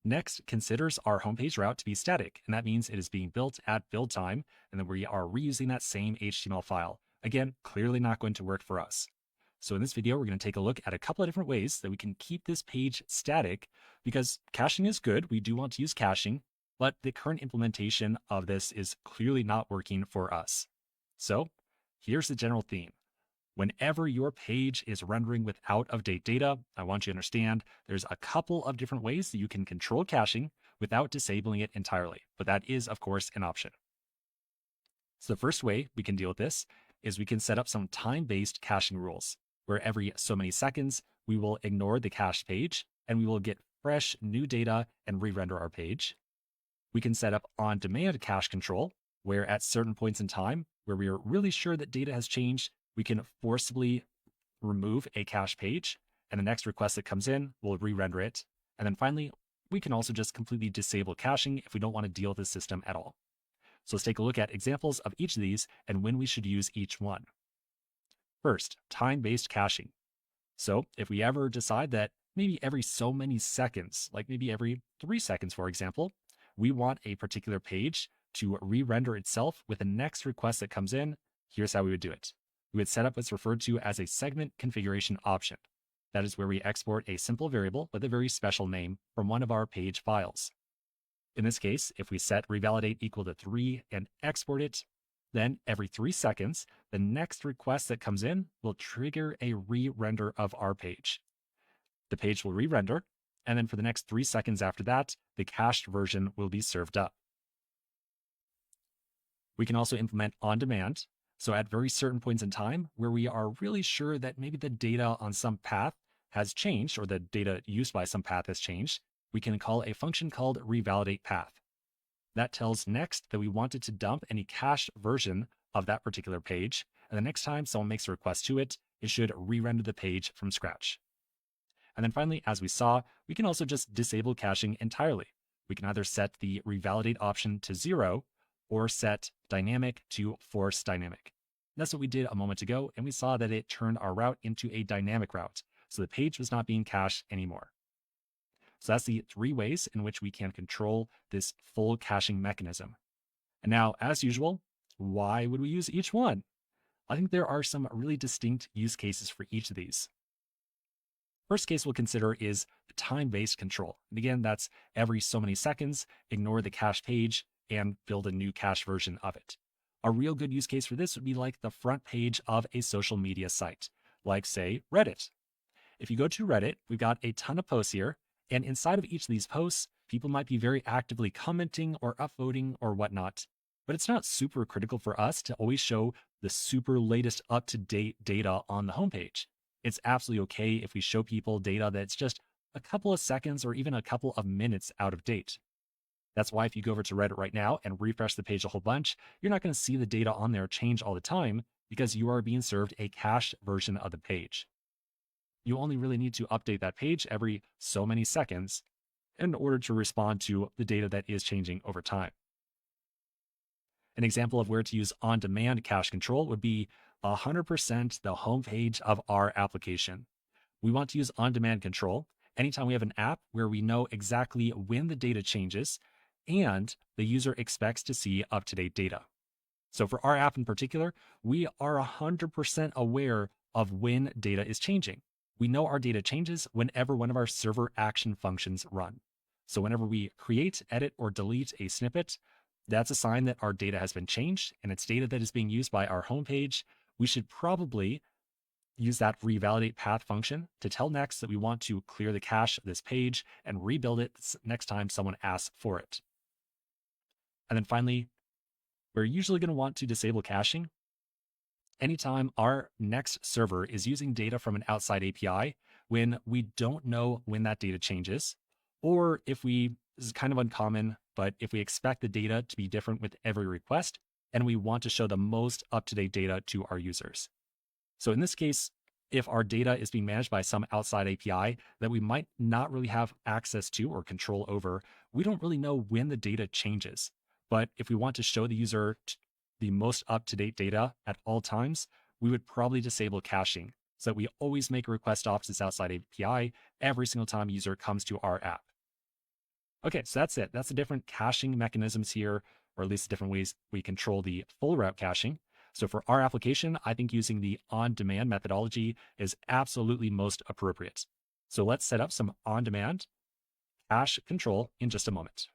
Next considers our homepage route to be static, and that means it is being built at build time, and then we are reusing that same HTML file. Again, clearly not going to work for us. So in this video, we're going to take a look at a couple of different ways that we can keep this page static, because caching is good. We do want to use caching, but the current implementation of this is clearly not working for us. So here's the general theme. Whenever your page is rendering with out-of-date data, I want you to understand there's a couple of different ways that you can control caching without disabling it entirely, but that is, of course, an option. So the first way we can deal with this is we can set up some time-based caching rules, where every so many seconds, we will ignore the cached page, and we will get fresh new data and re-render our page. We can set up on-demand cache control, where at certain points in time, where we are really sure that data has changed, we can forcibly remove a cache page, and the next request that comes in will re-render it. And then finally, we can also just completely disable caching if we don't want to deal with the system at all. So let's take a look at examples of each of these and when we should use each one. First, time-based caching. So if we ever decide that maybe every so many seconds, like maybe every 3 seconds, for example, we want a particular page to re-render itself with the next request that comes in, here's how we would do it. We would set up what's referred to as a segment configuration option. That is where we export a simple variable with a very special name from one of our page files. In this case, if we set revalidate equal to 3 and export it, then every 3 seconds, the next request that comes in will trigger a re-render of our page. The page will re-render, and then for the next 3 seconds after that, the cached version will be served up. We can also implement on demand. So at very certain points in time where we are really sure that maybe the data on some path has changed or the data used by some path has changed, we can call a function called revalidate path. That tells Next that we want it to dump any cached version of that particular page, and the next time someone makes a request to it, it should re-render the page from scratch. And then finally, as we saw, we can also just disable caching entirely. We can either set the revalidate option to 0 or set dynamic to force dynamic. That's what we did a moment ago, and we saw that it turned our route into a dynamic route, so the page was not being cached anymore. So that's the 3 ways in which we can control this full caching mechanism. And now, as usual, why would we use each one? I think there are some really distinct use cases for each of these. First case we'll consider is time-based control. And again, that's every so many seconds, ignore the cached page, and build a new cache version of it. A real good use case for this would be like the front page of a social media site, like say Reddit. If you go to Reddit, we've got a ton of posts here, and inside of each of these posts, people might be very actively commenting or upvoting or whatnot, but it's not super critical for us to always show the super latest up-to-date data on the homepage. It's absolutely okay if we show people data that's just a couple of seconds or even a couple of minutes out of date. That's why if you go over to Reddit right now and refresh the page a whole bunch, you're not going to see the data on there change all the time because you are being served a cached version of the page. You only really need to update that page every so many seconds in order to respond to the data that is changing over time. An example of where to use on-demand cache control would be 100% the homepage of our application. We want to use on-demand control anytime we have an app where we know exactly when the data changes and the user expects to see up-to-date data. So for our app in particular, we are 100% aware of when data is changing. We know our data changes whenever one of our server action functions run. So whenever we create, edit, or delete a snippet, that's a sign that our data has been changed and it's data that is being used by our homepage. We should probably use that revalidate path function to tell Next that we want to clear the cache of this page and rebuild it next time someone asks for it. And then finally, we're usually going to want to disable caching anytime our Next server is using data from an outside API when we don't know when that data changes, or if this is kind of uncommon, but if we expect the data to be different with every request and we want to show the most up-to-date data to our users. So in this case, if our data is being managed by some outside API that we might not really have access to or control over, we don't really know when the data changes. But if we want to show the user the most up-to-date data at all times, we would probably disable caching so that we always make a request off this outside API every single time a user comes to our app. Okay, so that's it. That's the different caching mechanisms here, or at least the different ways we control the full route caching. So for our application, I think using the on-demand methodology is absolutely most appropriate. So let's set up some on-demand cache control in just a moment.